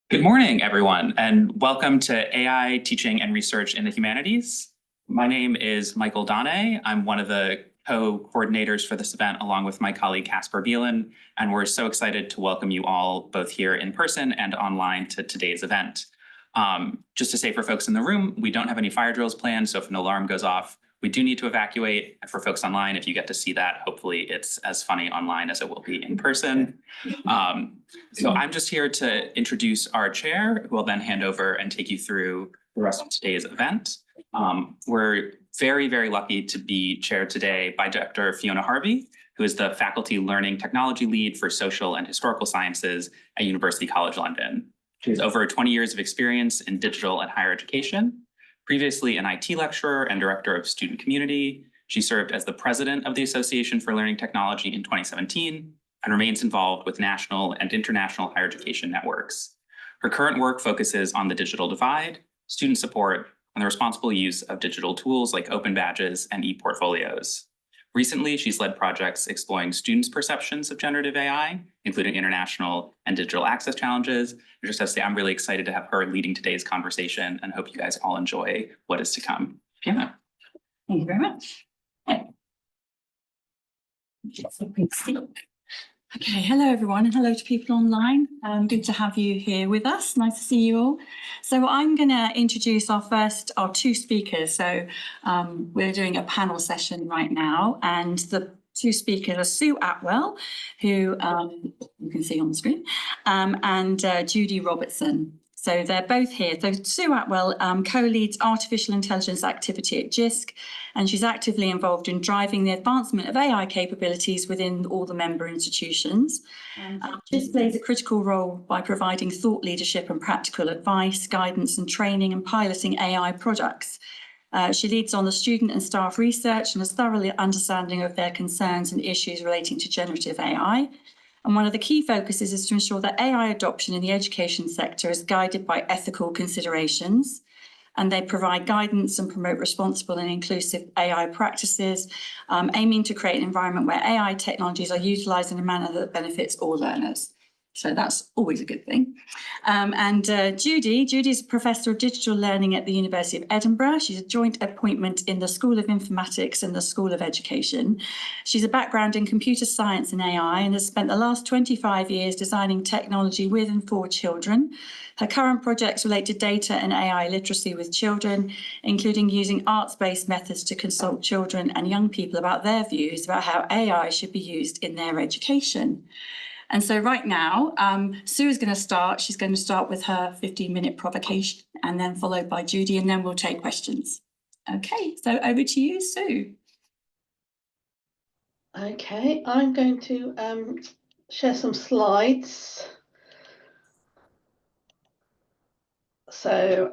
Good morning, everyone, and welcome to AI Teaching and Research in the Humanities. My name is Michael Donne. I'm one of the co-coordinators for this event, along with my colleague Casper Bielen, and we're so excited to welcome you all both here in person and online to today's event. Just to say for folks in the room, we don't have any fire drills planned, so if an alarm goes off, we do need to evacuate. For folks online, if you get to see that, hopefully it's as funny online as it will be in person. So I'm just here to introduce our chair, who will then hand over and take you through the rest of today's event. We're very, very lucky to be chaired today by Dr. Fiona Harvey, who is the Faculty Learning Technology Lead for Social and Historical Sciences at University College London. She has over 20 years of experience in digital and higher education. Previously an IT lecturer and director of student community, she served as the president of the Association for Learning Technology in 2017 and remains involved with national and international higher education networks. Her current work focuses on the digital divide, student support, and the responsible use of digital tools like open badges and e-portfolios. Recently, she's led projects exploring students' perceptions of generative AI, including international and digital access challenges. I just have to say, I'm really excited to have her leading today's conversation and hope you guys all enjoy what is to come. Fiona. Thank you very much. Okay, hello everyone, and hello to people online. Good to have you here with us. Nice to see you all. So I'm going to introduce our two speakers. So we're doing a panel session right now, and the two speakers are Sue Atwell, who you can see on the screen, and Judy Robertson. So they're both here. So Sue Atwell co-leads artificial intelligence activity at JISC, and she's actively involved in driving the advancement of AI capabilities within all the member institutions. JISC plays a critical role by providing thought leadership and practical advice, guidance and training and piloting AI products. She leads on the student and staff research and has thorough understanding of their concerns and issues relating to generative AI. And one of the key focuses is to ensure that AI adoption in the education sector is guided by ethical considerations, and they provide guidance and promote responsible and inclusive AI practices, aiming to create an environment where AI technologies are utilised in a manner that benefits all learners. So that's always a good thing. Judy's a Professor of Digital Learning at the University of Edinburgh. She's a joint appointment in the School of Informatics and the School of Education. She's a background in computer science and AI and has spent the last 25 years designing technology with and for children. Her current projects relate to data and AI literacy with children, including using arts-based methods to consult children and young people about their views about how AI should be used in their education. And so right now, Sue is going to start. She's going to start with her 15-minute provocation and then followed by Judy, and then we'll take questions. Okay, so over to you, Sue. Okay, I'm going to share some slides. So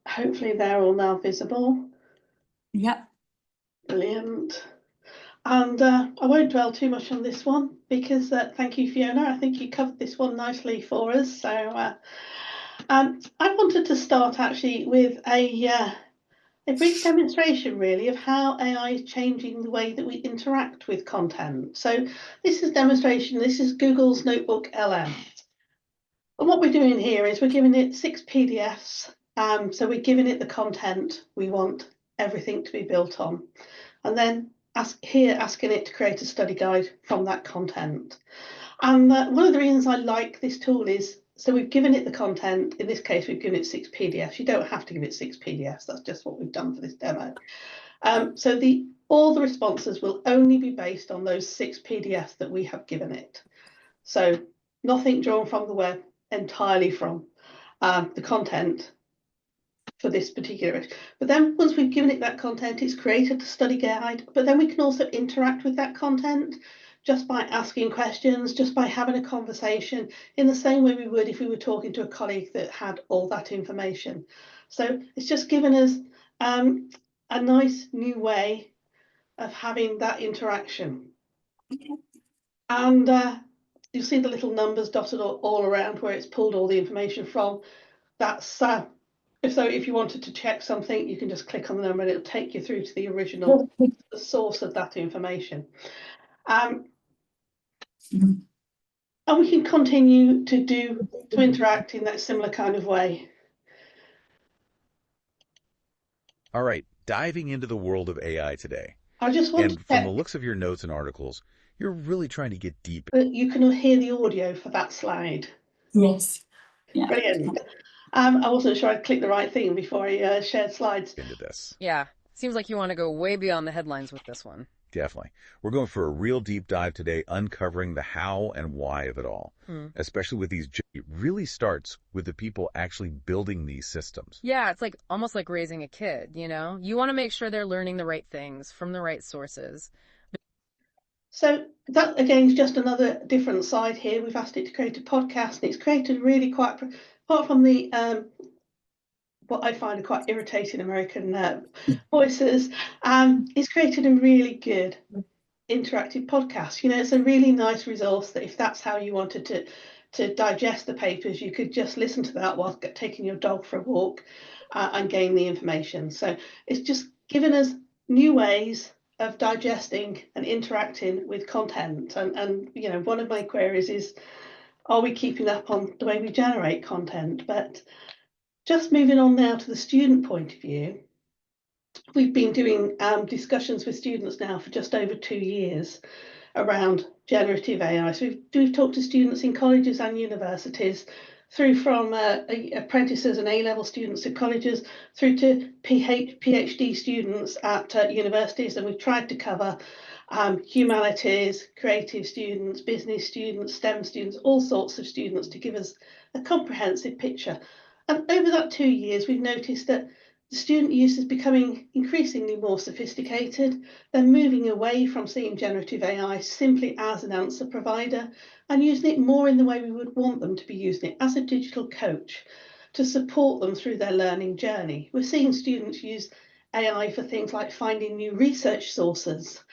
hopefully they're all now visible. Yep. Brilliant. And I won't dwell too much on this one because thank you, Fiona. I think you covered this one nicely for us. So I wanted to start actually with a brief demonstration really of how AI is changing the way that we interact with content. So this is demonstration. This is Google's Notebook LM. And what we're doing here is we're giving it 6 PDFs. So we're giving it the content we want everything to be built on. And then asking it to create a study guide from that content. And one of the reasons I like this tool is, so we've given it the content. In this case, we've given it 6 PDFs. You don't have to give it 6 PDFs. That's just what we've done for this demo. So all the responses will only be based on those 6 PDFs that we have given it. So nothing drawn from the web, entirely from the content for this particular. But then once we've given it that content, it's created a study guide, but then we can also interact with that content just by asking questions, just by having a conversation in the same way we would if we were talking to a colleague that had all that information. So it's just given us a nice new way of having that interaction. And you'll see the little numbers dotted all around where it's pulled all the information from. That's if you wanted to check something, you can just click on the number and it'll take you through to the original source of that information. And we can continue to interact in that similar kind of way. All right, diving into the world of AI today. I just want to And from the check looks of your notes and articles, you're really trying to get deep that you can hear the audio for that slide. Yes. Yeah. Brilliant. I wasn't sure I'd clicked the right thing before I shared slides. into this. Yeah, seems like you want to go way beyond the headlines with this one. Definitely. We're going for a real deep dive today, uncovering the how and why of it all. Especially with these, it really starts with the people actually building these systems. Yeah, it's like almost like raising a kid, you know? You want to make sure they're learning the right things from the right sources. So that again is just another different side here. We've asked it to create a podcast, and it's created really quite, apart from the what I find are quite irritating American voices, it's created a really good interactive podcast. You know, it's a really nice resource that if that's how you wanted to digest the papers, you could just listen to that while taking your dog for a walk and gain the information. So it's just given us new ways of digesting and interacting with content. And you know, one of my queries is, are we keeping up on the way we generate content? But just moving on now to the student point of view, we've been doing discussions with students now for just over 2 years around generative AI. So we've talked to students in colleges and universities, through from apprentices and A-level students at colleges through to PhD students at universities, and we've tried to cover humanities, creative students, business students, STEM students, all sorts of students, to give us a comprehensive picture. And over that 2 years, we've noticed that the student use is becoming increasingly more sophisticated. They're moving away from seeing generative AI simply as an answer provider and using it more in the way we would want them to be using it, as a digital coach to support them through their learning journey. We're seeing students use AI for things like finding new research sources,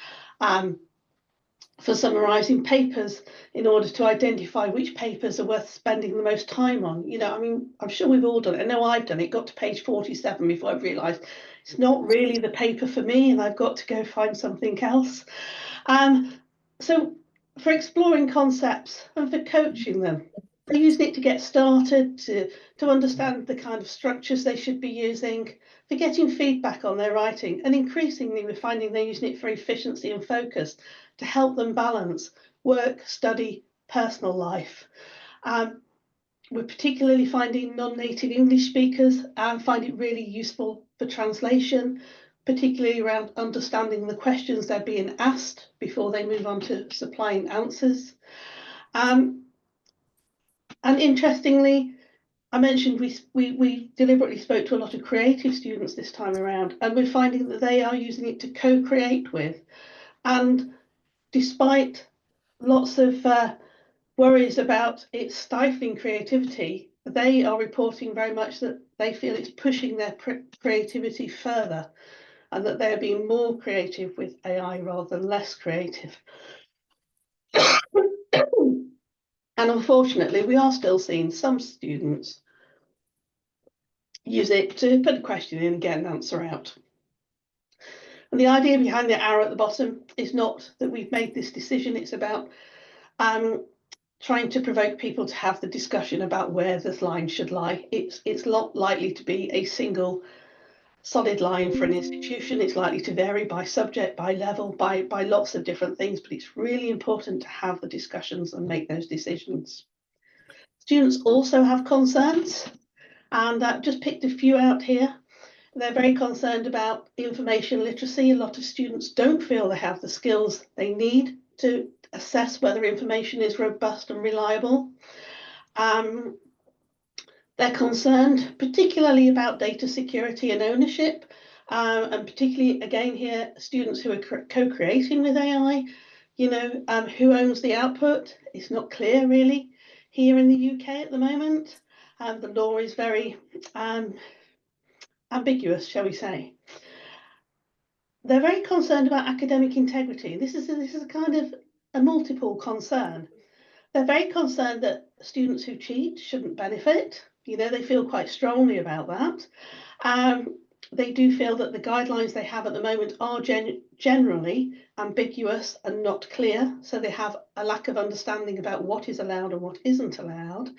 for summarising papers in order to identify which papers are worth spending the most time on. You know, I mean, I'm sure we've all done it. I know I've done it. Got to page 47 before I've realised it's not really the paper for me and I've got to go find something else. So for exploring concepts and for coaching them, they're using it to get started, to understand the kind of structures they should be using, for getting feedback on their writing. And increasingly, we're finding they're using it for efficiency and focus to help them balance work, study, personal life. We're particularly finding non-native English speakers find it really useful for translation, particularly around understanding the questions they're being asked before they move on to supplying answers. And interestingly, I mentioned we deliberately spoke to a lot of creative students this time around, and we're finding that they are using it to co-create with. And despite lots of worries about it stifling creativity, they are reporting very much that they feel it's pushing their creativity further, and that they're being more creative with AI rather than less creative. And unfortunately, we are still seeing some students use it to put a question in and get an answer out. And the idea behind the arrow at the bottom is not that we've made this decision, it's about trying to provoke people to have the discussion about where this line should lie. It's not likely to be a single solid line for an institution. It's likely to vary by subject, by level, by lots of different things, but it's really important to have the discussions and make those decisions. Students also have concerns, and I've just picked a few out here. They're very concerned about information literacy. A lot of students don't feel they have the skills they need to assess whether information is robust and reliable. They're concerned particularly about data security and ownership, and particularly, again here, students who are co-creating with AI, you know, who owns the output? It's not clear really here in the UK at the moment. The law is very ambiguous, shall we say. They're very concerned about academic integrity. This is a kind of a multiple concern. They're very concerned that students who cheat shouldn't benefit. You know, they feel quite strongly about that. they do feel that the guidelines they have at the moment are generally ambiguous and not clear. So they have a lack of understanding about what is allowed and what isn't allowed.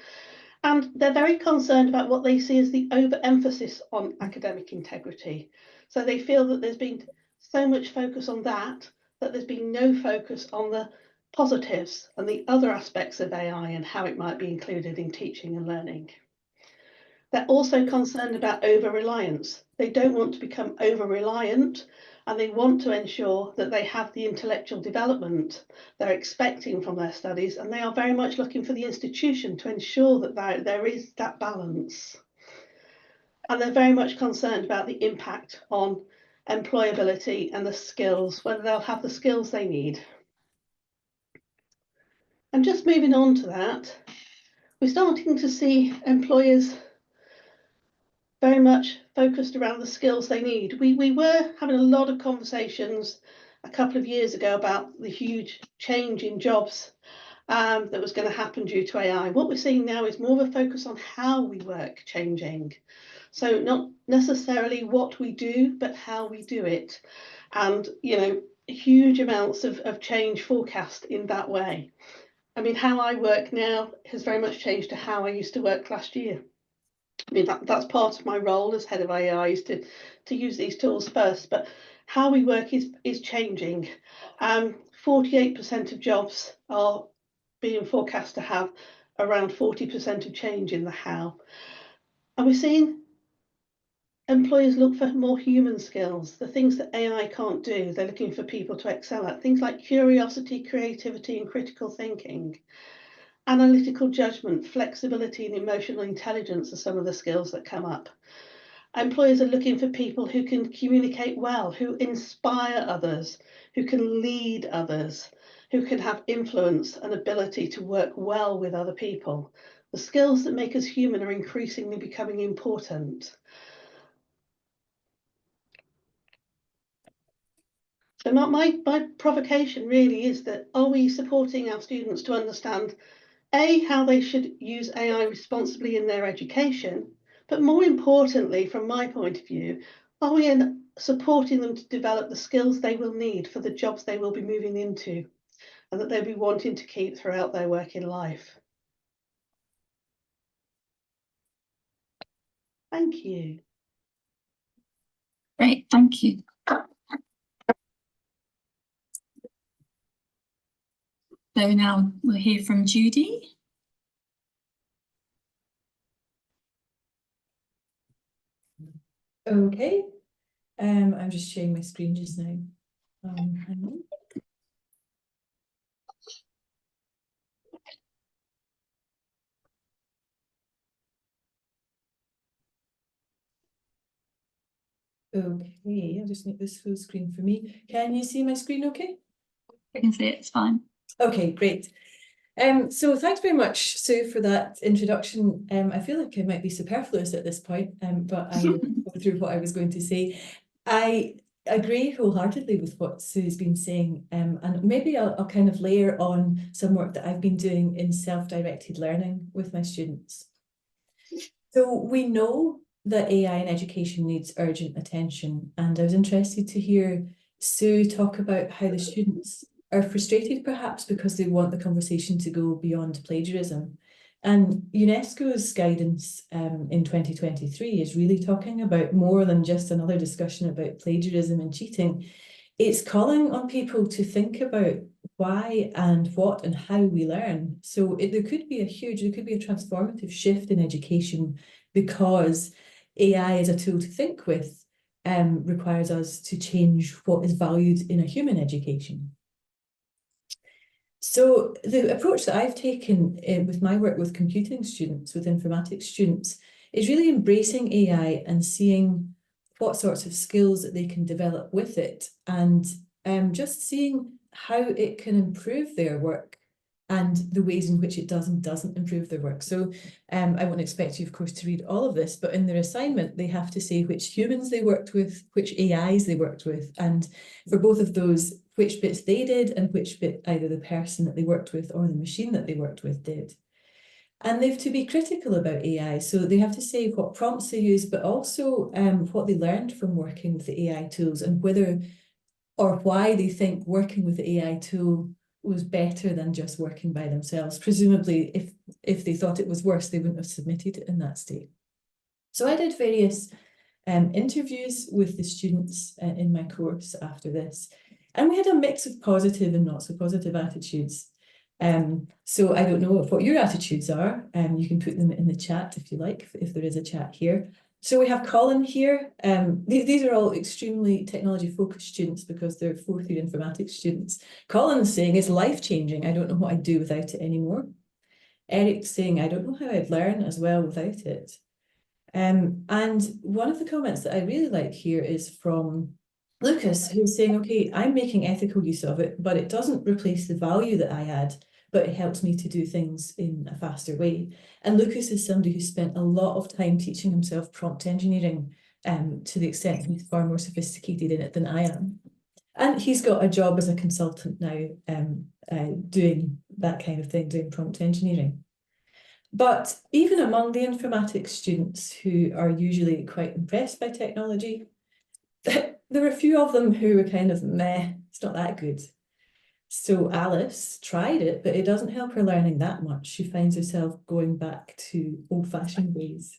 And they're very concerned about what they see as the overemphasis on academic integrity. So they feel that there's been so much focus on that there's been no focus on the positives and the other aspects of AI and how it might be included in teaching and learning. They're also concerned about over-reliance. They don't want to become over-reliant, and they want to ensure that they have the intellectual development they're expecting from their studies, and they are very much looking for the institution to ensure that there is that balance. And they're very much concerned about the impact on employability and the skills, whether they'll have the skills they need. And just moving on to that, we're starting to see employers very much focused around the skills they need. We were having a lot of conversations a couple of years ago about the huge change in jobs that was going to happen due to AI. What we're seeing now is more of a focus on how we work changing. So not necessarily what we do, but how we do it. And, you know, huge amounts of change forecast in that way. I mean, how I work now has very much changed to how I used to work last year. I mean, that's part of my role as head of AI is to use these tools first, but how we work is changing. 48% of jobs are being forecast to have around 40% of change in the how. And we're seeing employers look for more human skills, the things that AI can't do. They're looking for people to excel at, things like curiosity, creativity, and critical thinking. Analytical judgment, flexibility, and emotional intelligence are some of the skills that come up. Employers are looking for people who can communicate well, who inspire others, who can lead others, who can have influence and ability to work well with other people. The skills that make us human are increasingly becoming important. So my provocation really is that, are we supporting our students to understand how they should use AI responsibly in their education, but more importantly, from my point of view, are we supporting them to develop the skills they will need for the jobs they will be moving into and that they'll be wanting to keep throughout their working life? Thank you. Great, thank you. So now we'll hear from Judy. Okay, I'm just sharing my screen just now. Hang on. Okay, I'll just make this full screen for me. Can you see my screen okay? I can see it, it's fine. Okay, great. So thanks very much, Sue, for that introduction. I feel like I might be superfluous at this point, but I will go through what I was going to say. I agree wholeheartedly with what Sue's been saying, and maybe I'll kind of layer on some work that I've been doing in self-directed learning with my students. So we know that AI in education needs urgent attention, and I was interested to hear Sue talk about how the students are frustrated perhaps because they want the conversation to go beyond plagiarism. And UNESCO's guidance in 2023 is really talking about more than just another discussion about plagiarism and cheating. It's calling on people to think about why and what and how we learn. So there could be a transformative shift in education because AI as a tool to think with requires us to change what is valued in a human education. So the approach that I've taken with my work with computing students, with informatics students, is really embracing AI and seeing what sorts of skills that they can develop with it, and just seeing how it can improve their work and the ways in which it does and doesn't improve their work. So I won't expect you, of course, to read all of this, but in their assignment, they have to say which humans they worked with, which AIs they worked with, and for both of those, which bits they did and which bit either the person that they worked with or the machine that they worked with did. And they have to be critical about AI. So they have to say what prompts they use, but also what they learned from working with the AI tools and whether or why they think working with the AI tool was better than just working by themselves. Presumably, if they thought it was worse, they wouldn't have submitted it in that state. So I did various interviews with the students in my course after this, and we had a mix of positive and not so positive attitudes. So I don't know what your attitudes are. You can put them in the chat if you like, if there is a chat here. So we have Colin here. These are all extremely technology-focused students because they're fourth-year informatics students. Colin's saying it's life-changing. I don't know what I'd do without it anymore. Eric's saying, I don't know how I'd learn as well without it. And one of the comments that I really like here is from Lucas, who's saying, okay, I'm making ethical use of it, but it doesn't replace the value that I add, but it helps me to do things in a faster way. And Lucas is somebody who spent a lot of time teaching himself prompt engineering to the extent that he's far more sophisticated in it than I am. And he's got a job as a consultant now doing that kind of thing, doing prompt engineering. But even among the informatics students who are usually quite impressed by technology, there were a few of them who were kind of meh, it's not that good. So Alice tried it, but it doesn't help her learning that much. She finds herself going back to old-fashioned ways.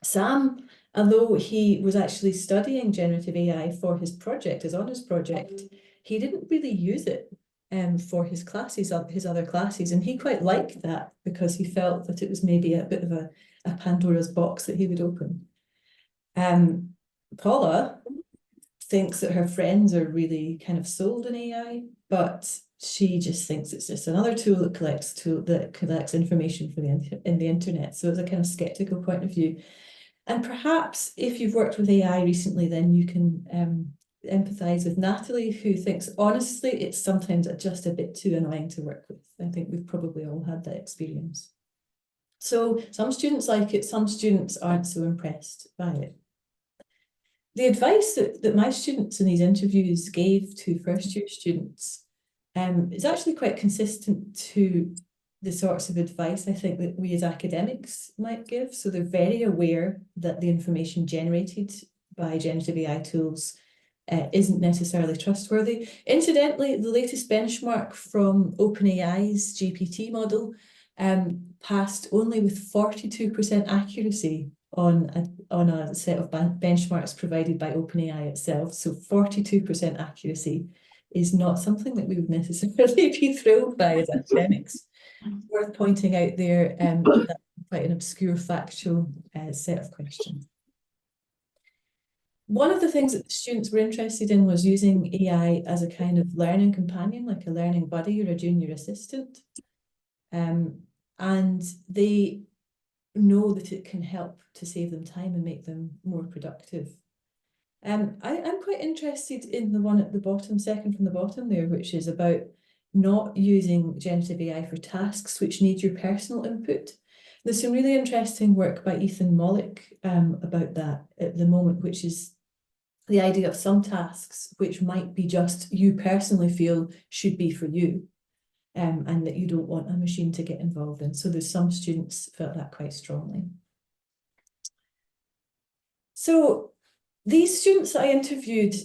Sam, although he was actually studying generative AI for his project, his honours project, he didn't really use it for his classes, his other classes, and he quite liked that because he felt that it was maybe a bit of a Pandora's box that he would open. Paula thinks that her friends are really kind of sold on AI, but she just thinks it's just another tool that collects information from the internet. So it's a kind of skeptical point of view. And perhaps if you've worked with AI recently, then you can empathise with Natalie, who thinks, honestly, it's sometimes just a bit too annoying to work with. I think we've probably all had that experience. So some students like it, some students aren't so impressed by it. The advice that my students in these interviews gave to first-year students is actually quite consistent to the sorts of advice I think that we as academics might give. So they're very aware that the information generated by generative AI tools isn't necessarily trustworthy. Incidentally, the latest benchmark from OpenAI's GPT model passed only with 42% accuracy on a set of benchmarks provided by OpenAI itself. So 42% accuracy is not something that we would necessarily be thrilled by as academics. Worth pointing out there, that's quite an obscure factual set of questions. One of the things that the students were interested in was using AI as a kind of learning companion, like a learning buddy or a junior assistant. And they know that it can help to save them time and make them more productive. I'm quite interested in the one at the bottom, second from the bottom there, which is about not using generative AI for tasks which need your personal input. There's some really interesting work by Ethan Mollick about that at the moment, which is the idea of some tasks which might be just you personally feel should be for you, and that you don't want a machine to get involved in. So there's some students felt that quite strongly. So these students that I interviewed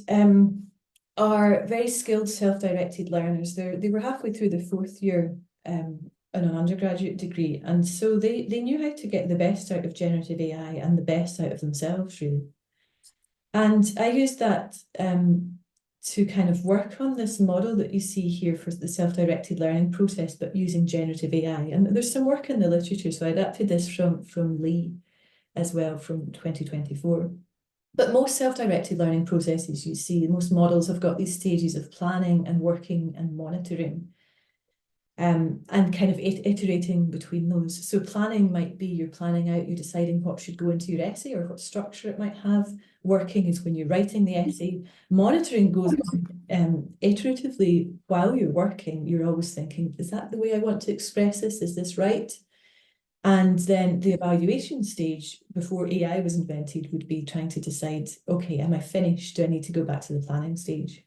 are very skilled self-directed learners. They were halfway through the fourth year in an undergraduate degree, and so they knew how to get the best out of generative AI and the best out of themselves, really. And I used that to kind of work on this model that you see here for the self-directed learning process, but using generative AI. And there's some work in the literature, so I adapted this from Lee as well from 2024. But most self-directed learning processes you see, most models have got these stages of planning and working and monitoring, and kind of iterating between those. So planning might be you're planning out, you're deciding what should go into your essay or what structure it might have. Working is when you're writing the essay. Monitoring goes iteratively while you're working. You're always thinking, is that the way I want to express this? Is this right? And then the evaluation stage before AI was invented would be trying to decide, okay, am I finished? Do I need to go back to the planning stage?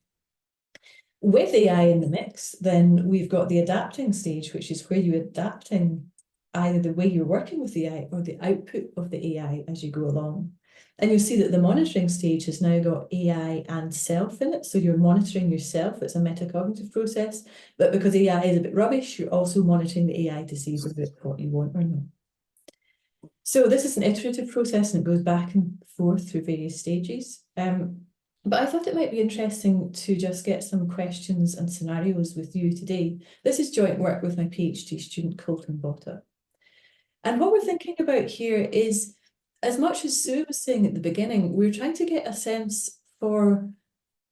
With AI in the mix, then we've got the adapting stage, which is where you're adapting either the way you're working with the AI or the output of the AI as you go along. And you'll see that the monitoring stage has now got AI and self in it. So you're monitoring yourself. It's a metacognitive process. But because AI is a bit rubbish, you're also monitoring the AI to see whether it's what you want or not. So this is an iterative process and it goes back and forth through various stages. But I thought it might be interesting to just get some questions and scenarios with you today. This is joint work with my PhD student, Colton Botta. And what we're thinking about here is, as much as Sue was saying at the beginning, we're trying to get a sense for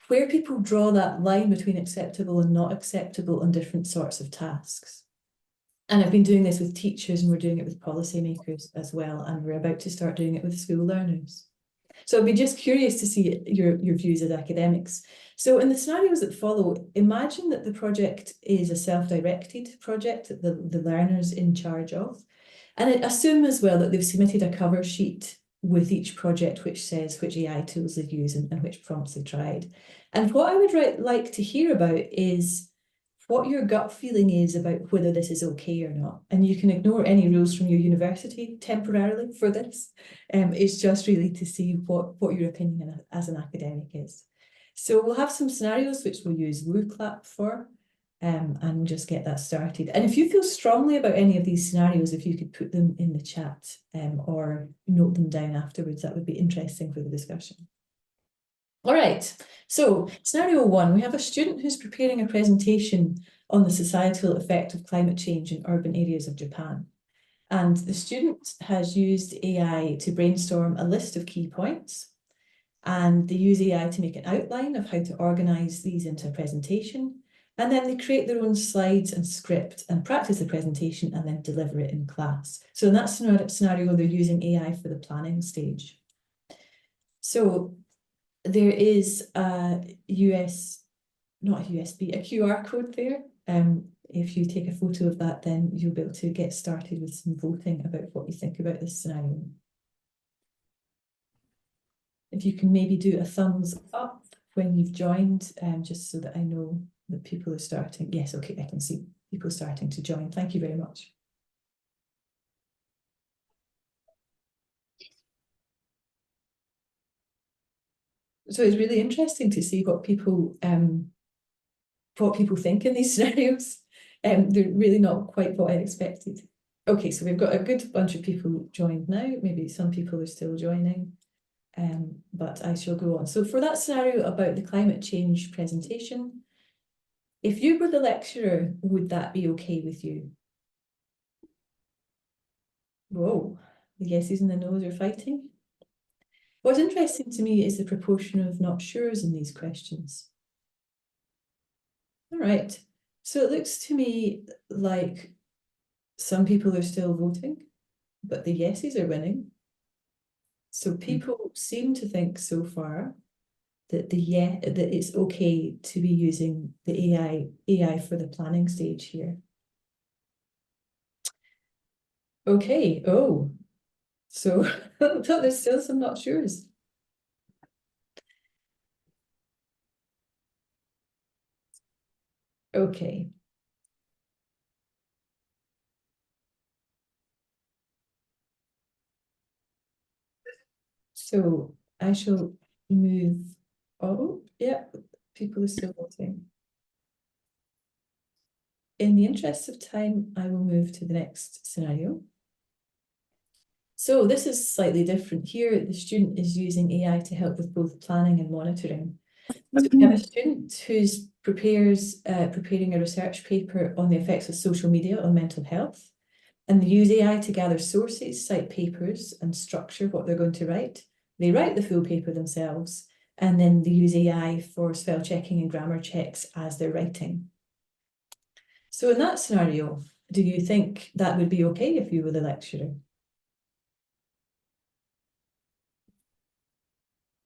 where people draw that line between acceptable and not acceptable on different sorts of tasks. And I've been doing this with teachers and we're doing it with policymakers as well. And we're about to start doing it with school learners. So I'd be just curious to see your views as academics. So in the scenarios that follow, imagine that the project is a self-directed project that the learner's in charge of. And assume as well that they've submitted a cover sheet with each project which says which AI tools they've used and which prompts they've tried. And what I would like to hear about is what your gut feeling is about whether this is okay or not. And you can ignore any rules from your university temporarily for this. It's just really to see what your opinion as an academic is. So we'll have some scenarios which we'll use WooClap for, and just get that started. And if you feel strongly about any of these scenarios, if you could put them in the chat or note them down afterwards, that would be interesting for the discussion. All right, so scenario one, we have a student who's preparing a presentation on the societal effect of climate change in urban areas of Japan. And the student has used AI to brainstorm a list of key points. And they use AI to make an outline of how to organize these into a presentation. And then they create their own slides and script and practice the presentation and then deliver it in class. So in that scenario, they're using AI for the planning stage. So there is a QR code there. If you take a photo of that, then you'll be able to get started with some voting about what you think about this scenario. If you can maybe do a thumbs up when you've joined, just so that I know that people are starting. Yes, okay, I can see people starting to join. Thank you very much. So it's really interesting to see what people think in these scenarios. They're really not quite what I expected. Okay, so we've got a good bunch of people joined now. Maybe some people are still joining, but I shall go on. So for that scenario about the climate change presentation, if you were the lecturer, would that be okay with you? Whoa, the yeses and the nos are fighting. What's interesting to me is the proportion of not sures in these questions. All right, so it looks to me like some people are still voting, but the yeses are winning. So people seem to think so far that that it's okay to be using the AI for the planning stage here. Okay, oh, so there's still some not sures. Okay. So I shall move. Oh, yeah, people are still voting. In the interest of time, I will move to the next scenario. So this is slightly different. Here, the student is using AI to help with both planning and monitoring. So we have a student who's preparing a research paper on the effects of social media on mental health. And they use AI to gather sources, cite papers, and structure what they're going to write. They write the full paper themselves, and then they use AI for spell checking and grammar checks as they're writing. So in that scenario, do you think that would be okay if you were the lecturer?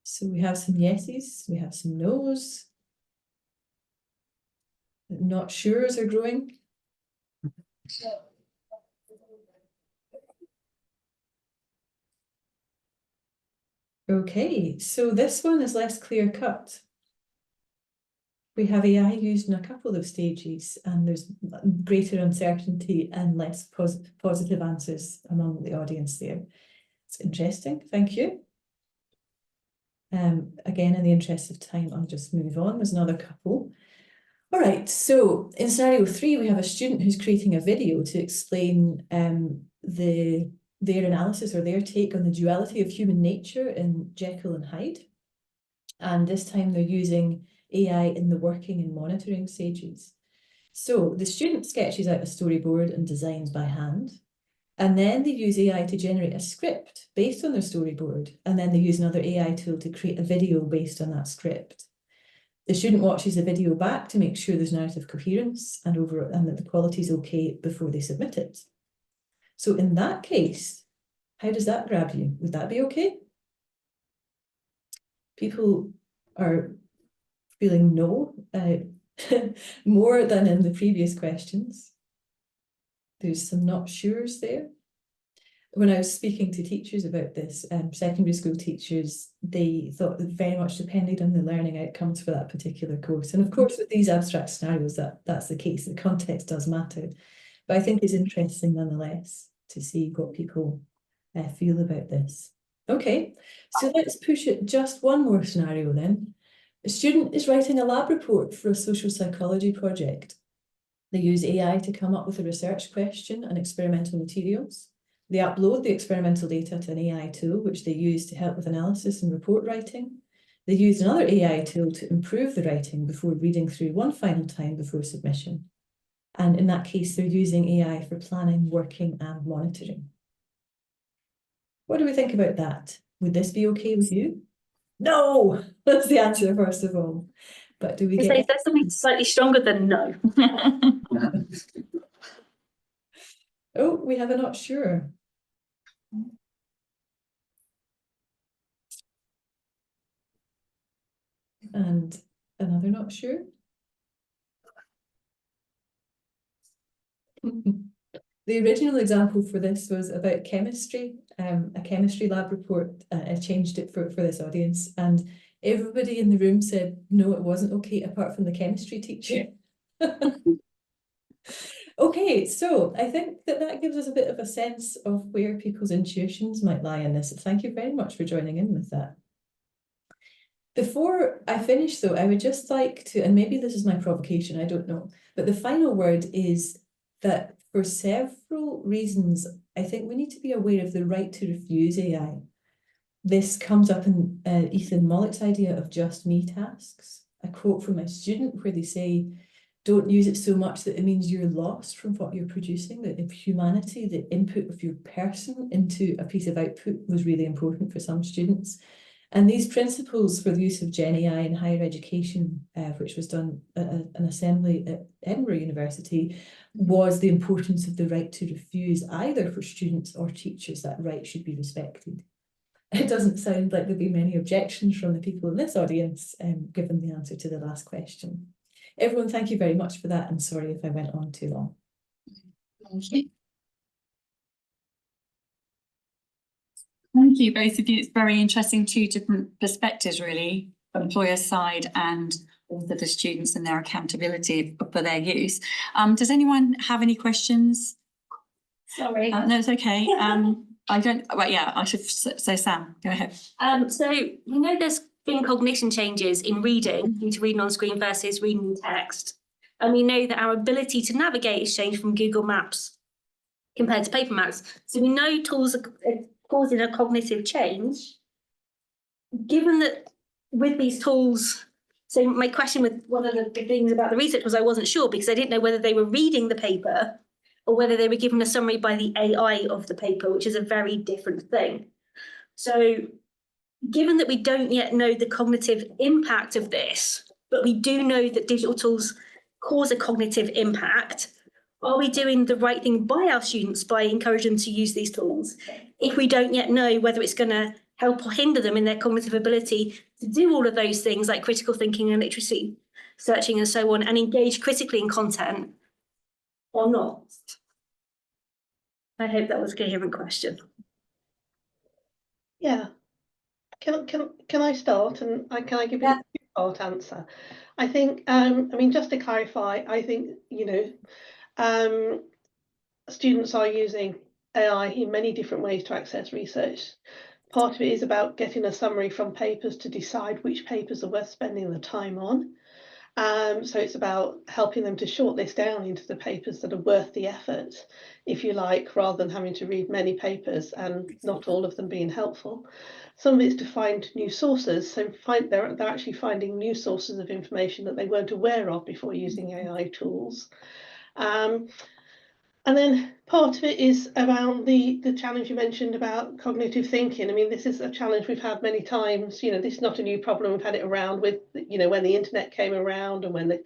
So we have some yeses, we have some nos. Not sures are growing. Okay, so this one is less clear cut. We have AI used in a couple of stages, and there's greater uncertainty and less positive answers among the audience there. It's interesting, thank you. Again, in the interest of time, I'll just move on. There's another couple. All right, so in scenario 3, we have a student who's creating a video to explain their analysis or their take on the duality of human nature in Jekyll and Hyde. And this time they're using AI in the working and monitoring stages. So the student sketches out a storyboard and designs by hand. And then they use AI to generate a script based on their storyboard. And then they use another AI tool to create a video based on that script. The student watches the video back to make sure there's narrative coherence and that the quality is okay before they submit it. So in that case, how does that grab you? Would that be okay? People are feeling no, more than in the previous questions. There's some not sures there. When I was speaking to teachers about this, secondary school teachers, they thought it very much depended on the learning outcomes for that particular course. And of course, with these abstract scenarios, that's the case. The context does matter. But I think it's interesting nonetheless to see what people feel about this. Okay, so let's push it just one more scenario then. A student is writing a lab report for a social psychology project. They use AI to come up with a research question and experimental materials. They upload the experimental data to an AI tool, which they use to help with analysis and report writing. They use another AI tool to improve the writing before reading through one final time before submission. And in that case, they're using AI for planning, working, and monitoring. What do we think about that? Would this be okay with you? No, that's the answer, first of all. But do we get... Is there something slightly stronger than no? Oh, we have a not sure. And another not sure. The original example for this was about chemistry, a chemistry lab report. I changed it for this audience, and everybody in the room said, no, it wasn't okay, apart from the chemistry teacher. Okay, so I think that gives us a bit of a sense of where people's intuitions might lie in this. Thank you very much for joining in with that. Before I finish though, I would just like to, and maybe this is my provocation, I don't know, but the final word is that for several reasons, I think we need to be aware of the right to refuse AI. This comes up in Ethan Mollick's idea of just me tasks. A quote from a student where they say, don't use it so much that it means you're lost from what you're producing, that if humanity, the input of your person into a piece of output was really important for some students. And these principles for the use of Gen AI in higher education, which was done at an assembly at Edinburgh University, was the importance of the right to refuse, either for students or teachers. That right should be respected. It doesn't sound like there'll be many objections from the people in this audience, given the answer to the last question. Everyone, thank you very much for that, and sorry if I went on too long. Thank you. Thank you, both of you. It's very interesting, two different perspectives, really, employer side and also the students and their accountability for their use. Does anyone have any questions? Sorry. No, it's okay. I don't, well, yeah, I should say Sam, go ahead. So you know there's been cognition changes in reading, due to reading on screen versus reading text. And we know that our ability to navigate has changed from Google Maps compared to paper maps. So we know tools are causing a cognitive change. Given that with these tools, so my question with one of the things about the research was I wasn't sure because I didn't know whether they were reading the paper or whether they were given a summary by the AI of the paper, which is a very different thing. So given that we don't yet know the cognitive impact of this, but we do know that digital tools cause a cognitive impact, are we doing the right thing by our students by encouraging them to use these tools if we don't yet know whether it's going to help or hinder them in their cognitive ability to do all of those things like critical thinking and literacy searching and so on, and engage critically in content or not? I hope that was a coherent question. Yeah. Can I start, and can I give you part answer. I think, I mean, just to clarify, I think, students are using AI in many different ways to access research. Part of it is about getting a summary from papers to decide which papers are worth spending the time on. So it's about helping them to shortlist down into the papers that are worth the effort, if you like, rather than having to read many papers and not all of them being helpful. Some of it's to find new sources. So they're actually finding new sources of information that they weren't aware of before using AI tools. And then part of it is around the challenge you mentioned about cognitive thinking. I mean, this is a challenge we've had many times. This is not a new problem. We've had it around with, when the internet came around and when the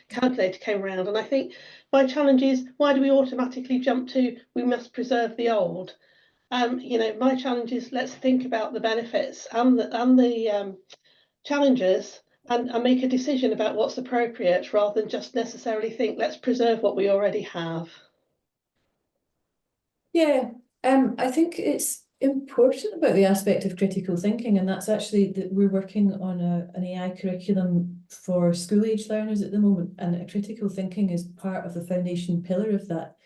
calculator came around. And I think my challenge is, why do we automatically jump to, we must preserve the old? My challenge is, let's think about the benefits and the challenges and make a decision about what's appropriate rather than just necessarily think, let's preserve what we already have. Yeah, I think it's important about the aspect of critical thinking, and that's actually that we're working on an AI curriculum for school-age learners at the moment, and critical thinking is part of the foundation pillar of that,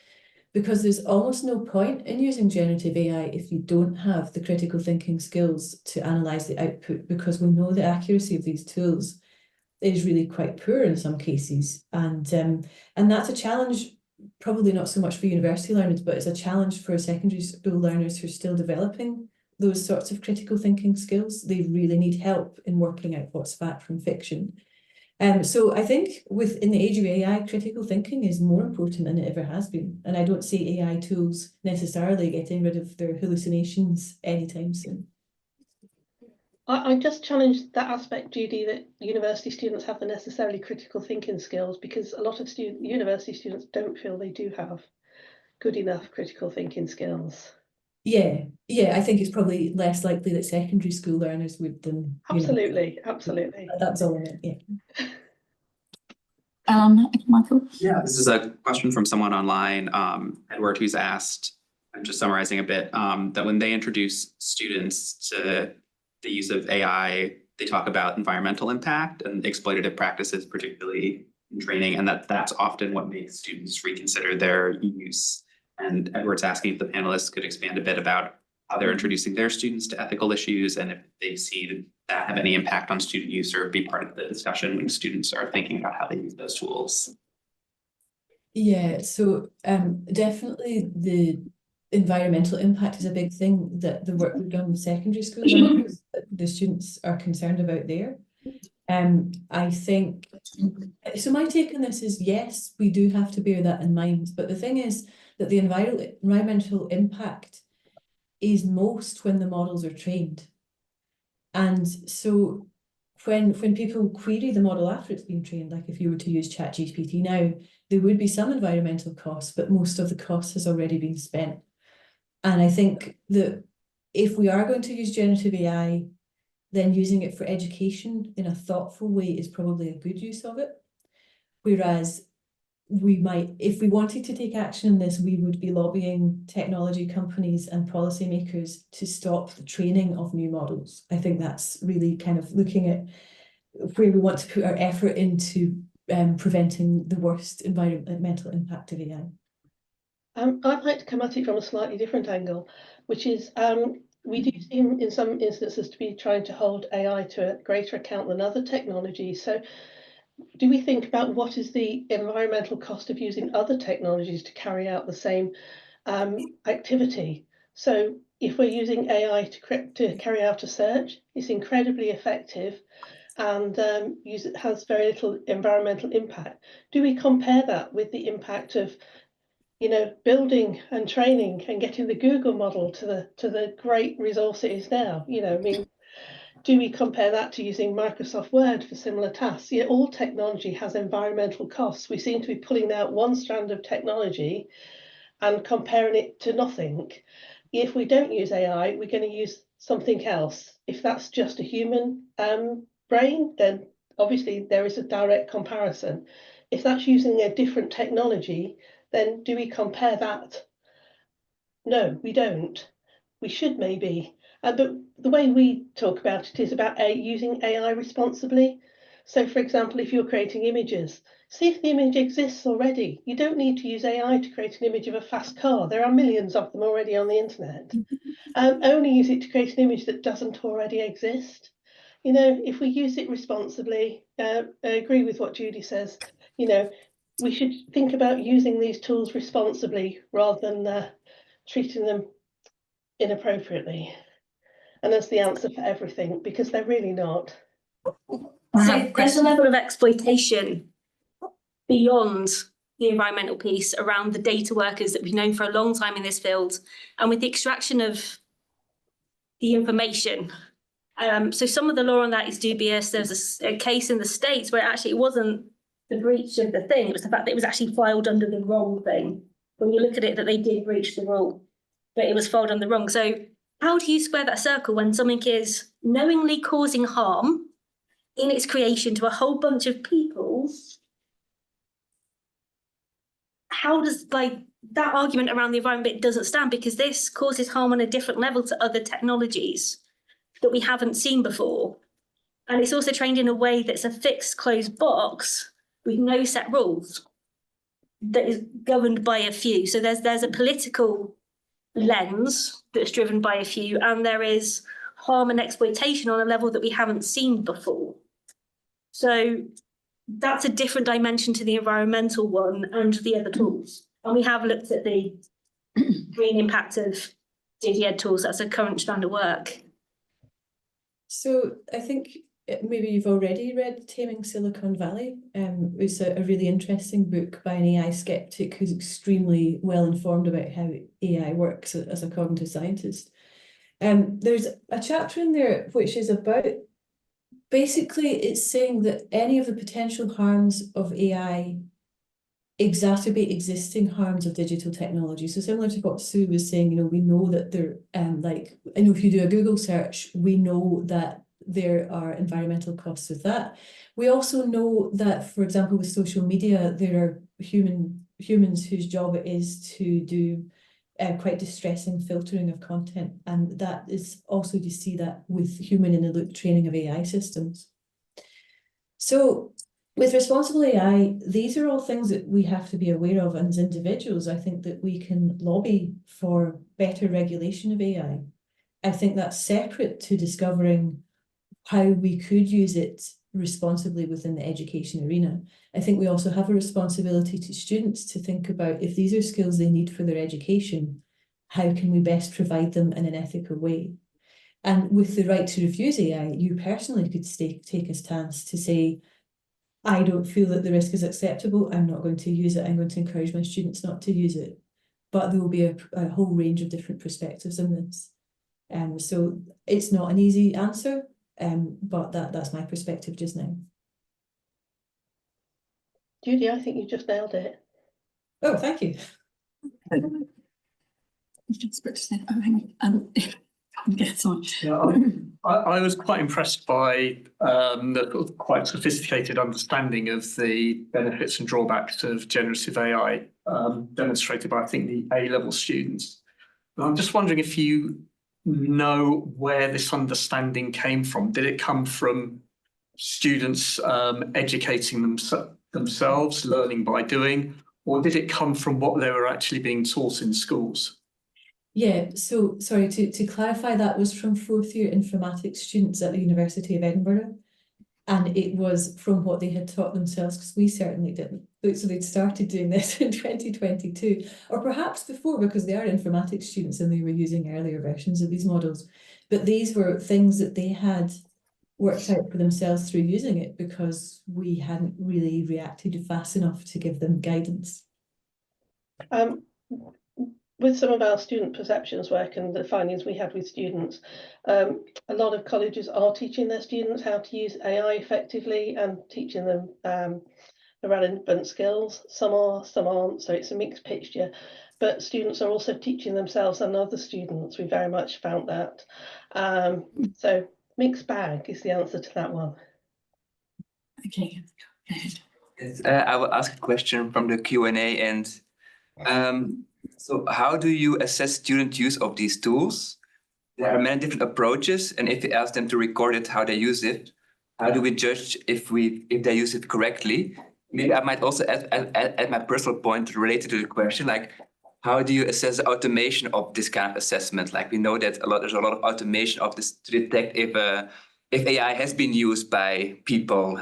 because there's almost no point in using generative AI if you don't have the critical thinking skills to analyze the output, because we know the accuracy of these tools is really quite poor in some cases, and that's a challenge. Probably not so much for university learners, but it's a challenge for secondary school learners who are still developing those sorts of critical thinking skills. They really need help in working out what's fact from fiction. So I think in the age of AI, critical thinking is more important than it ever has been. And I don't see AI tools necessarily getting rid of their hallucinations anytime soon. I just challenge that aspect, Judy, that university students have the necessarily critical thinking skills, because a lot of university students don't feel they do have good enough critical thinking skills. Yeah, I think it's probably less likely that secondary school learners would than absolutely. That's all I meant, yeah. Michael? Yeah, this is a question from someone online, Edward, who's asked, I'm just summarizing a bit, that when they introduce students to the use of AI, they talk about environmental impact and exploitative practices, particularly in training, and that's often what makes students reconsider their use. And Edward's asking if the panelists could expand a bit about how they're introducing their students to ethical issues and if they see that have any impact on student use or be part of the discussion when students are thinking about how they use those tools. Yeah, so definitely the environmental impact is a big thing, that the work we've done with secondary school learners, the students are concerned about there. I think, so my take on this is, yes, we do have to bear that in mind, but the thing is that the environmental impact is most when the models are trained. And so when people query the model after it's been trained, like if you were to use ChatGPT now, there would be some environmental costs, but most of the cost has already been spent. And I think that if we are going to use generative AI, then using it for education in a thoughtful way is probably a good use of it. Whereas we might, if we wanted to take action in this, we would be lobbying technology companies and policymakers to stop the training of new models. I think that's really kind of looking at where we want to put our effort into preventing the worst environmental impact of AI. I'd like to come at it from a slightly different angle, which is we do seem in some instances to be trying to hold AI to a greater account than other technologies. So do we think about what is the environmental cost of using other technologies to carry out the same activity? So if we're using AI to carry out a search, it's incredibly effective and has very little environmental impact. Do we compare that with the impact of building and training and getting the Google model to the great resource it is now? I mean, do we compare that to using Microsoft Word for similar tasks? All technology has environmental costs. We seem to be pulling out one strand of technology and comparing it to nothing. If we don't use AI, we're going to use something else. If that's just a human brain, then obviously there is a direct comparison. If that's using a different technology, then do we compare that? No, we don't. We should maybe. But the way we talk about it is about using AI responsibly. So, for example, if you're creating images, see if the image exists already. You don't need to use AI to create an image of a fast car. There are millions of them already on the internet. Only use it to create an image that doesn't already exist. You know, if we use it responsibly, I agree with what Judy says, you know, we should think about using these tools responsibly rather than treating them inappropriately. And that's the answer for everything, because they're really not. So there's a level of exploitation beyond the environmental piece around the data workers that we've known for a long time in this field, and with the extraction of the information. So some of the law on that is dubious. There's a case in the States where actually it wasn't the breach of the thing, it was the fact that it was actually filed under the wrong thing. When you look at it, that they did breach the rule, but it was filed under the wrong. So how do you square that circle when something is knowingly causing harm in its creation to a whole bunch of people? How does that argument around the environment bit doesn't stand, because this causes harm on a different level to other technologies that we haven't seen before. And it's also trained in a way that's a fixed closed box with no set rules that is governed by a few. So there's a political lens that's driven by a few, and there is harm and exploitation on a level that we haven't seen before. So that's a different dimension to the environmental one and the other tools. And we have looked at the green impact of DigiEd tools. That's a current strand of work. So I think maybe you've already read Taming Silicon Valley. It's a really interesting book by an AI skeptic who's extremely well informed about how AI works as a cognitive scientist. There's a chapter in there which is about, basically it's saying that any of the potential harms of AI exacerbate existing harms of digital technology. So similar to what Sue was saying, you know, we know that there, like, I know if you do a Google search, we know that there are environmental costs of that. We also know that, for example, with social media, there are humans whose job it is to do quite distressing filtering of content. And that is also, you see that with human in the loop training of AI systems. So with responsible AI, these are all things that we have to be aware of. And as individuals, I think that we can lobby for better regulation of AI. I think that's separate to discovering how we could use it responsibly within the education arena. I think we also have a responsibility to students to think about, if these are skills they need for their education, how can we best provide them in an ethical way? And with the right to refuse AI, you personally could take a stance to say, I don't feel that the risk is acceptable, I'm not going to use it, I'm going to encourage my students not to use it. But there will be a whole range of different perspectives in this. So it's not an easy answer, but that's my perspective just now. Judy, I think you just nailed it. Oh, thank you. I was quite impressed by the quite sophisticated understanding of the benefits and drawbacks of generative AI demonstrated by, I think, the A-level students. But I'm just wondering if you know where this understanding came from. Did it come from students educating themselves, learning by doing, or did it come from what they were actually being taught in schools? Yeah, so sorry, to clarify, that was from fourth year informatics students at the University of Edinburgh. And it was from what they had taught themselves, because we certainly didn't. So they'd started doing this in 2022, or perhaps before, because they are informatics students and they were using earlier versions of these models. But these were things that they had worked out for themselves through using it, because we hadn't really reacted fast enough to give them guidance. With some of our student perceptions work and the findings we had with students, a lot of colleges are teaching their students how to use AI effectively and teaching them the relevant skills. Some are, some aren't, so it's a mixed picture. But students are also teaching themselves and other students. We very much found that. So mixed bag is the answer to that one. Okay. I will ask a question from the Q&A end. So how do you assess student use of these tools? There are many different approaches, and if you ask them to record it, how they use it, how do we judge if they use it correctly? Maybe I might also add my personal point related to the question, like how do you assess the automation of this kind of assessment? Like we know that there's a lot of automation of this to detect if AI has been used by people.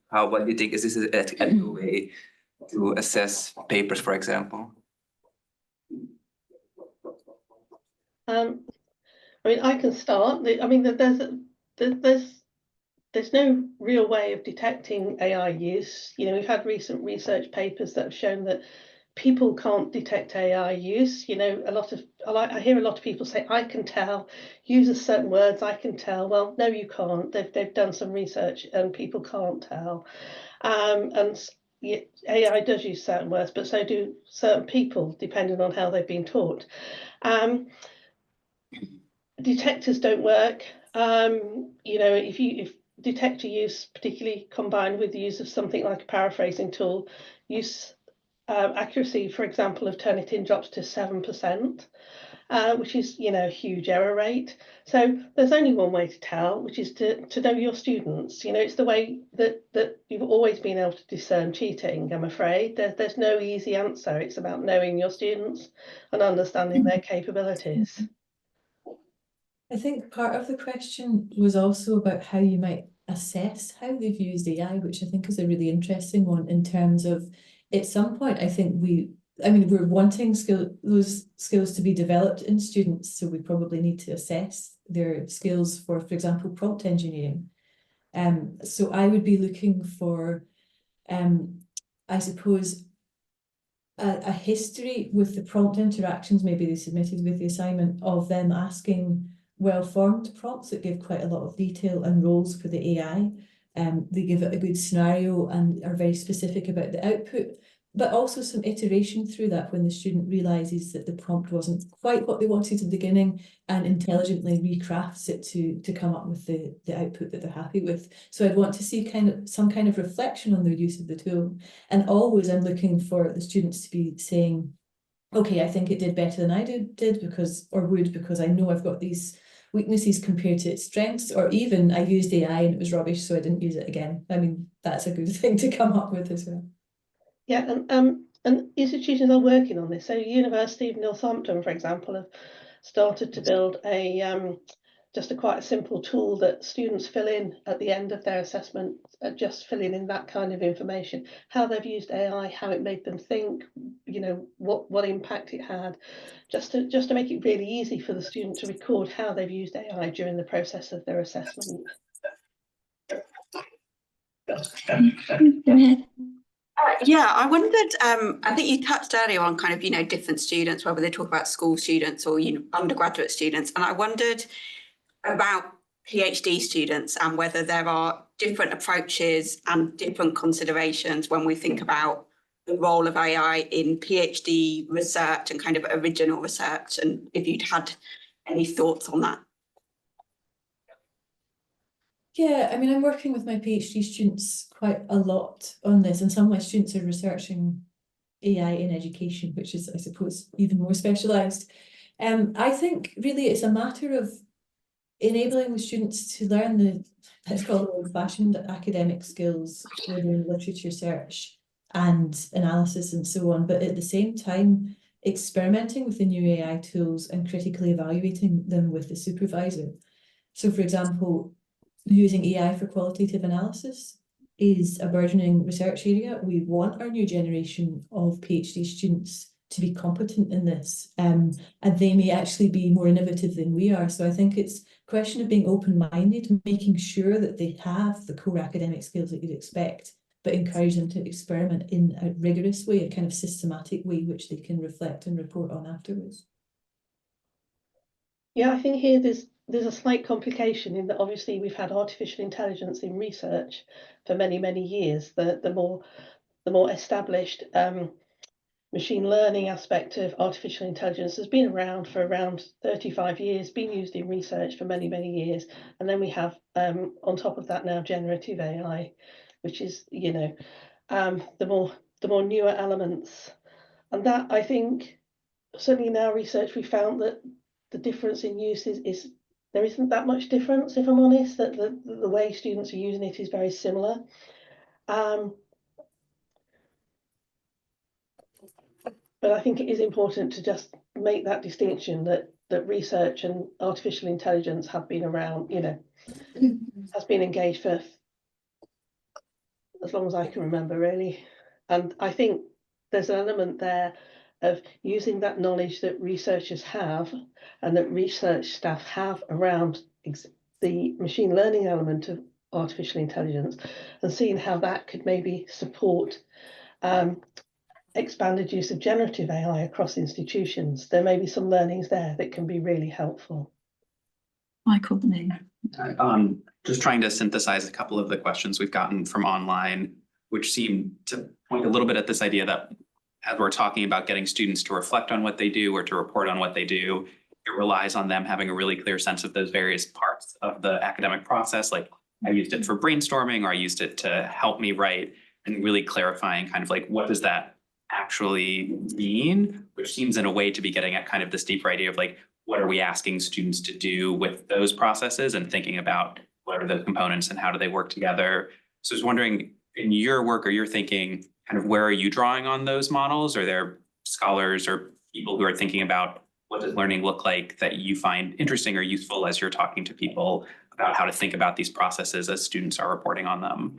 What do you think? Is this an ethical way to assess papers, for example? I mean, I can start. I mean, there's no real way of detecting AI use. You know, we've had recent research papers that have shown that people can't detect AI use. You know, I hear a lot of people say, I can tell, uses certain words, I can tell. Well, no, you can't. They've done some research and people can't tell. And AI does use certain words, but so do certain people, depending on how they've been taught. Detectors don't work. You know, if detector use, particularly combined with the use of something like a paraphrasing tool, accuracy, for example, of Turnitin drops to 7%, which is, you know, a huge error rate. So there's only one way to tell, which is to know your students. You know, it's the way that you've always been able to discern cheating, I'm afraid. There's no easy answer. It's about knowing your students and understanding their capabilities. I think part of the question was also about how you might assess how they've used AI, which I think is a really interesting one in terms of, at some point, I think we're wanting those skills to be developed in students, so we probably need to assess their skills for example, prompt engineering. So I would be looking for, I suppose, a history with the prompt interactions, maybe they submitted with the assignment, of them asking well-formed prompts that give quite a lot of detail and roles for the AI. They give it a good scenario and are very specific about the output, but also some iteration through that when the student realizes that the prompt wasn't quite what they wanted at the beginning and intelligently recrafts it to come up with the output that they're happy with. So I'd want to see some kind of reflection on their use of the tool. And always I'm looking for the students to be saying, okay, I think it did better than I did because I know I've got these weaknesses compared to its strengths, or even I used AI and it was rubbish, so I didn't use it again. I mean, that's a good thing to come up with as well. Yeah, and institutions are working on this. So University of Northampton, for example, have started to build just quite a simple tool that students fill in at the end of their assessment, just filling in that kind of information, how they've used AI, how it made them think, you know, what impact it had, just to make it really easy for the student to record how they've used AI during the process of their assessment. Go ahead. Yeah, I wondered, I think you touched earlier on kind of, you know, different students, whether they talk about school students or, you know, undergraduate students. And I wondered about PhD students and whether there are different approaches and different considerations when we think about the role of AI in PhD research and kind of original research, and if you'd had any thoughts on that. Yeah, I mean, I'm working with my PhD students quite a lot on this, and some of my students are researching AI in education, which is, I suppose, even more specialised. I think really it's a matter of enabling the students to learn the, let's call it old-fashioned academic skills within literature search and analysis and so on, but at the same time experimenting with the new AI tools and critically evaluating them with the supervisor. So for example, using AI for qualitative analysis is a burgeoning research area. We want our new generation of PhD students to be competent in this, and they may actually be more innovative than we are. So I think it's a question of being open-minded, making sure that they have the core academic skills that you'd expect, but encourage them to experiment in a rigorous way, a kind of systematic way, which they can reflect and report on afterwards. Yeah, I think here there's a slight complication in that obviously we've had artificial intelligence in research for many, many years. The more established machine learning aspect of artificial intelligence has been around for around 35 years, been used in research for many, many years. And then we have on top of that now generative AI, which is, you know, the more newer elements. And that, I think, certainly in our research, we found that the difference in use is there isn't that much difference, if I'm honest, that the way students are using it is very similar. But I think it is important to just make that distinction that research and artificial intelligence have been around, has been engaged for as long as I can remember, really. And I think there's an element there of using that knowledge that researchers have and that research staff have around the machine learning element of artificial intelligence and seeing how that could maybe support expanded use of generative AI across institutions. There may be some learnings there that can be really helpful. Michael, the name. Just trying to synthesize a couple of the questions we've gotten from online, which seem to point a little bit at this idea that as we're talking about getting students to reflect on what they do or to report on what they do, it relies on them having a really clear sense of those various parts of the academic process. Like I used it for brainstorming, or I used it to help me write, and really clarifying kind of like, what does that actually mean? Which seems in a way to be getting at kind of this deeper idea of like, what are we asking students to do with those processes, and thinking about what are the components and how do they work together. So I was wondering, in your work or your thinking, kind of where are you drawing on those models? Are there scholars or people who are thinking about what does learning look like that you find interesting or useful as you're talking to people about how to think about these processes as students are reporting on them?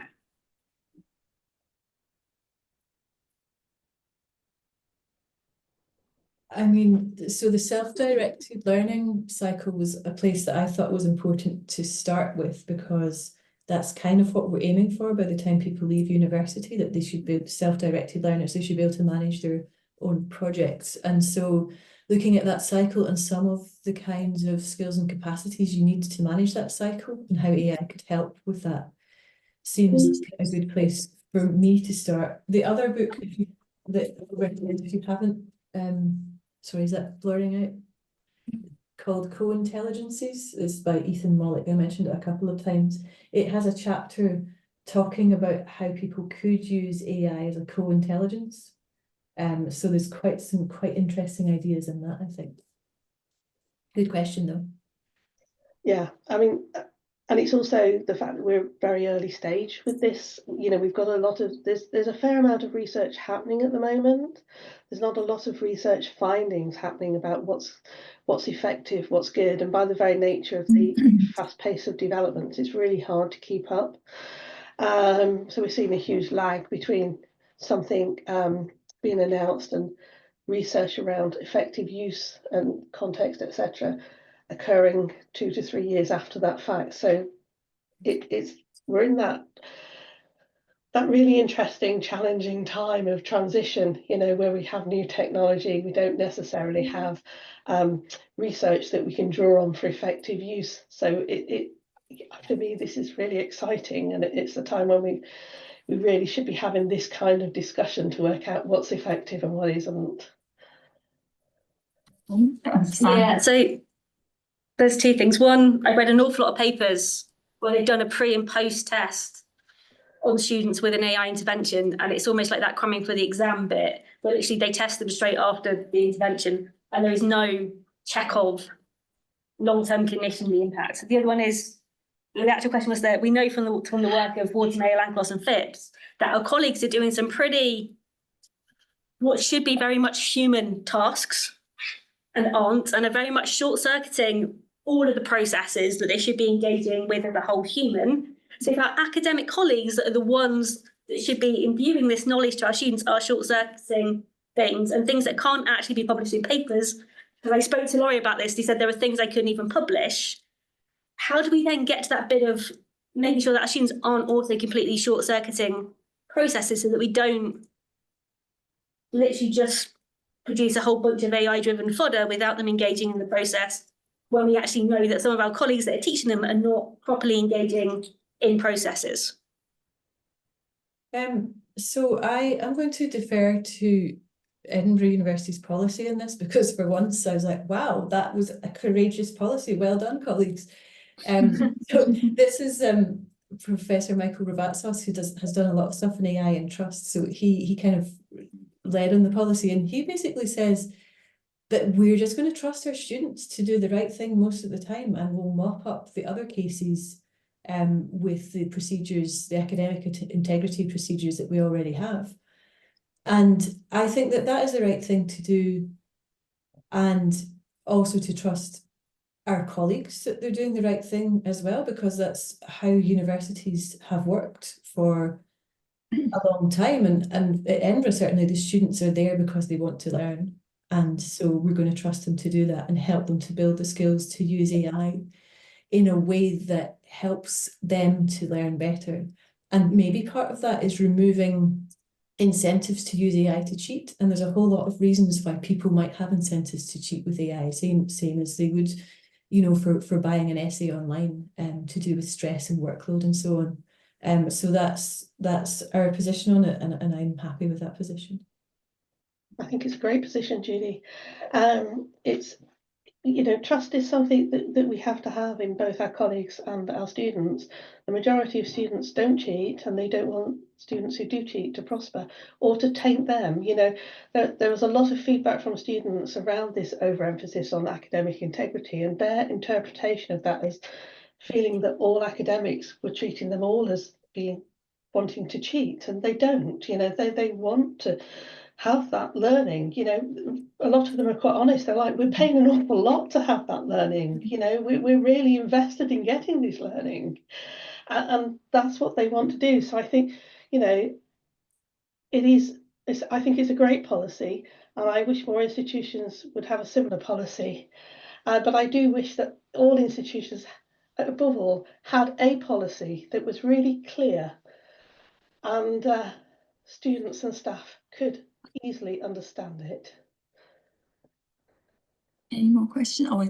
I mean, so the self-directed learning cycle was a place that I thought was important to start with, because that's kind of what we're aiming for by the time people leave university, that they should be self-directed learners, they should be able to manage their own projects. And so looking at that cycle and some of the kinds of skills and capacities you need to manage that cycle and how AI could help with that seems a good place for me to start. The other book that I recommend, if you haven't, sorry, is that blurring out? Called Co-Intelligences, is by Ethan Mollick. I mentioned it a couple of times. It has a chapter talking about how people could use AI as a co-intelligence. So there's some quite interesting ideas in that, I think. Good question, though. Yeah, I mean, and it's also the fact that we're very early stage with this. We've got a lot of there's a fair amount of research happening at the moment. There's not a lot of research findings happening about what's effective, what's good, and by the very nature of the fast pace of development, it's really hard to keep up. So we're seeing a huge lag between something being announced and research around effective use and context, etc., occurring 2 to 3 years after that fact. So we're in that really interesting, challenging time of transition, where we have new technology, we don't necessarily have research that we can draw on for effective use. So for me, this is really exciting, and it's a time when we really should be having this kind of discussion to work out what's effective and what isn't. Yeah, so there's two things. One, I read an awful lot of papers where they've done a pre and post test on students with an AI intervention, and it's almost like that cramming for the exam bit, where literally they test them straight after the intervention, and there is no check of long-term cognition impact. The other one is, the actual question was that we know from the work of Watermail, Lanclos and Phipps that our colleagues are doing some pretty, what should be very much human tasks and aren't, and are very much short-circuiting all of the processes that they should be engaging with as a whole human. So if our academic colleagues that are the ones that should be imbuing this knowledge to our students are short-circuiting things and things that can't actually be published in papers, because I spoke to Laurie about this, he said there were things I couldn't even publish. How do we then get to that bit of making sure that our students aren't also completely short-circuiting processes, so that we don't literally just produce a whole bunch of AI-driven fodder without them engaging in the process, when we actually know that some of our colleagues that are teaching them are not properly engaging in processes? So I'm going to defer to Edinburgh University's policy in this, because for once I was like, wow, that was a courageous policy. Well done, colleagues. So this is Professor Michael Ravazos, who has done a lot of stuff in AI and trust. So he kind of led on the policy, and he basically says that we're just going to trust our students to do the right thing most of the time, and we'll mop up the other cases with the procedures, the academic integrity procedures that we already have. And I think that that is the right thing to do, and also to trust our colleagues that they're doing the right thing as well, because that's how universities have worked for a long time. And at Edinburgh, certainly the students are there because they want to learn. And so we're going to trust them to do that and help them to build the skills to use AI in a way that helps them to learn better. And maybe part of that is removing incentives to use AI to cheat. And there's a whole lot of reasons why people might have incentives to cheat with AI, same as they would, you know, for buying an essay online, to do with stress and workload and so on. So that's our position on it, and I'm happy with that position. I think it's a great position, Judy. It's, you know, trust is something that we have to have in both our colleagues and our students. The majority of students don't cheat, and they don't want students who do cheat to prosper or to taint them. You know, there was a lot of feedback from students around this overemphasis on academic integrity, and their interpretation of that as feeling that all academics were treating them all as being wanting to cheat, and they don't. You know, they want to have that learning. You know, a lot of them are quite honest. They're like, we're paying an awful lot to have that learning. You know, we're really invested in getting this learning, and that's what they want to do. So I think, you know, I think it's a great policy, and I wish more institutions would have a similar policy. But I do wish that all institutions, above all, had a policy that was really clear, and students and staff could easily understand it. Any more questions? Oh,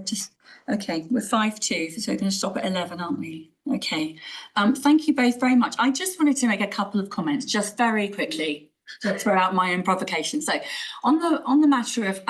okay, we're 5-2, so we're going to stop at 11, aren't we? Okay. Thank you both very much. I just wanted to make a couple of comments, just very quickly, to throw out my own provocation. So on the matter of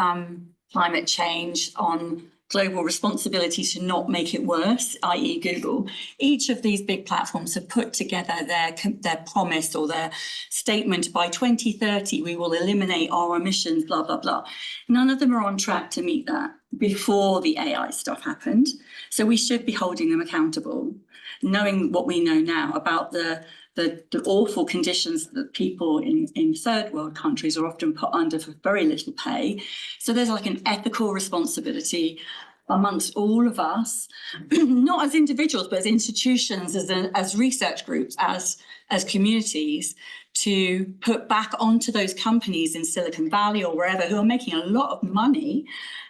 climate change, on global responsibility to not make it worse, i.e. Google, each of these big platforms have put together their promise or their statement: by 2030, we will eliminate our emissions, blah, blah, blah. None of them are on track to meet that before the AI stuff happened. So we should be holding them accountable, knowing what we know now about the awful conditions that people in third world countries are often put under for very little pay. So there's like an ethical responsibility amongst all of us, not as individuals, but as institutions, as research groups, as communities, to put back onto those companies in Silicon Valley or wherever who are making a lot of money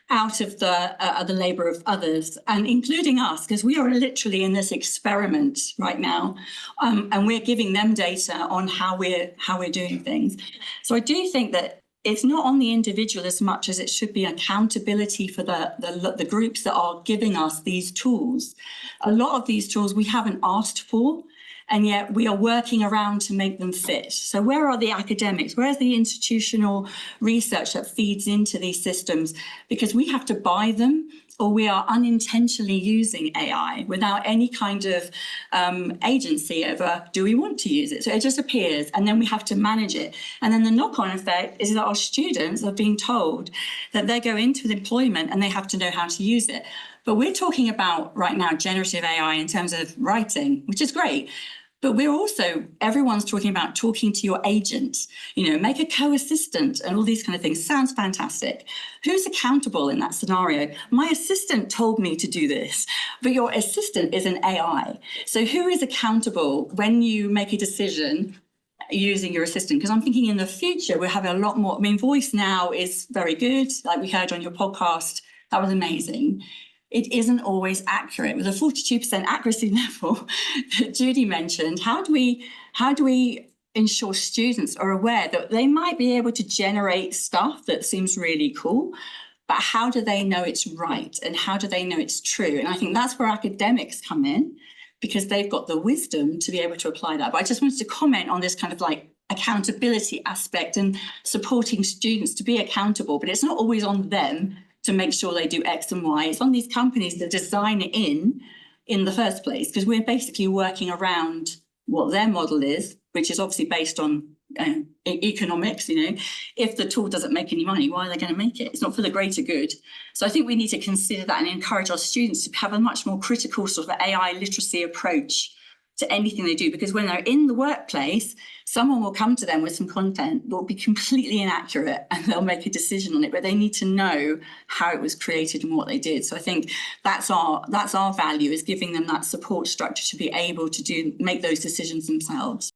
out of the labour of others, and including us, because we are literally in this experiment right now, and we're giving them data on how we're doing things. So I do think that it's not on the individual as much as it should be accountability for the groups that are giving us these tools. A lot of these tools we haven't asked for, and yet we are working around to make them fit. So where are the academics? Where's the institutional research that feeds into these systems? Because we have to buy them, or we are unintentionally using AI without any kind of agency over, do we want to use it? So it just appears, and then we have to manage it. And then the knock-on effect is that our students are being told that they go into employment and they have to know how to use it. But we're talking about right now generative AI in terms of writing, which is great. But we're also, everyone's talking about talking to your agent, you know, make a co-assistant and all these kind of things. Sounds fantastic. Who's accountable in that scenario? My assistant told me to do this, but your assistant is an AI. So who is accountable when you make a decision using your assistant? Because I'm thinking in the future, we'll have a lot more. I mean, voice now is very good. Like we heard on your podcast, that was amazing. It isn't always accurate. With a 42% accuracy level that Judy mentioned, how do we ensure students are aware that they might be able to generate stuff that seems really cool, but how do they know it's right? And how do they know it's true? And I think that's where academics come in, because they've got the wisdom to be able to apply that. But I just wanted to comment on this kind of like accountability aspect and supporting students to be accountable, but it's not always on them to make sure they do X and Y. It's on these companies to design it in the first place, because we're basically working around what their model is, which is obviously based on economics, if the tool doesn't make any money, why are they going to make it? It's not for the greater good. So I think we need to consider that and encourage our students to have a much more critical sort of AI literacy approach to anything they do, because when they're in the workplace, someone will come to them with some content that will be completely inaccurate and they'll make a decision on it, but they need to know how it was created and what they did. So I think that's our value, is giving them that support structure to be able to make those decisions themselves.